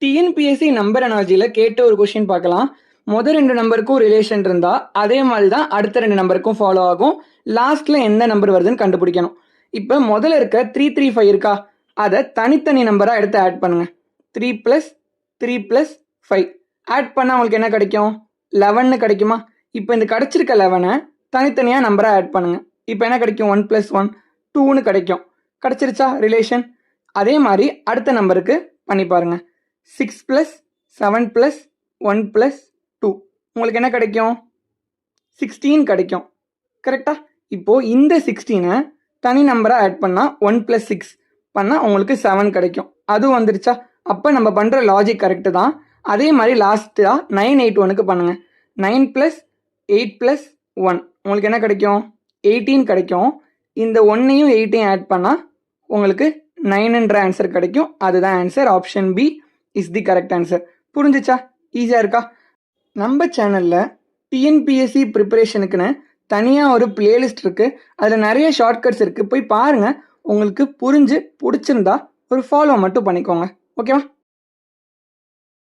TNPSC number அனாலஜியில் கேட்ட ஒரு question பார்க்கலாம். முதல் 2 நம்பருக்கும் ரிலேஷன் இருந்தால் அதே மாதிரி தான் அடுத்த 2 நம்பருக்கும் ஃபாலோ ஆகும். லாஸ்ட்டில் எந்த நம்பர் வருதுன்னு கண்டுபிடிக்கணும். இப்போ முதல்ல இருக்க 335 இருக்கா, அதை தனித்தனி நம்பராக எடுத்து ஆட் பண்ணுங்கள். 3 + 3 + 5 ஆட் பண்ணால் உங்களுக்கு என்ன கிடைக்கும்? 11 கிடைக்குமா? இப்போ இந்த கிடச்சிருக்க 11 தனித்தனியாக நம்பராக ஆட் பண்ணுங்கள். இப்போ என்ன கிடைக்கும்? 1 + 1 2ன்னு கிடைக்கும். கிடச்சிருச்சா ரிலேஷன்? அதே மாதிரி அடுத்த நம்பருக்கு பண்ணி பாருங்கள். 6 + 7 + 1 + 2 உங்களுக்கு என்ன கிடைக்கும்? 16 கிடைக்கும். கரெக்டா? இப்போது இந்த 16 தனி நம்பராக ஆட் பண்ணால் 1 + 6 பண்ணால் உங்களுக்கு 7 கிடைக்கும். அதுவும் வந்துருச்சா? அப்போ நம்ம பண்ணுற லாஜிக் கரெக்டு தான். அதே மாதிரி லாஸ்ட்டாக 981க்கு பண்ணுங்கள். 9 + 8 + 1 உங்களுக்கு என்ன கிடைக்கும்? 18 கிடைக்கும். இந்த 1ஐயும் 8ஐயும் ஆட் பண்ணால் உங்களுக்கு 9ன்ற ஆன்சர் கிடைக்கும். அதுதான் answer. Option B is the correct answer. புரிஞ்சிச்சா? ஈஸியாக இருக்கா? நம்ம சேனலில் டிஎன்பிஎஸ்சி ப்ரிப்பரேஷனுக்குன்னு தனியாக ஒரு பிளேலிஸ்ட் இருக்குது. அதில் நிறைய ஷார்ட்கட்ஸ் இருக்குது. போய் பாருங்கள். உங்களுக்கு புரிஞ்சு பிடிச்சிருந்தா ஒரு ஃபாலோ மட்டும் பண்ணிக்கோங்க. ஓகேவா?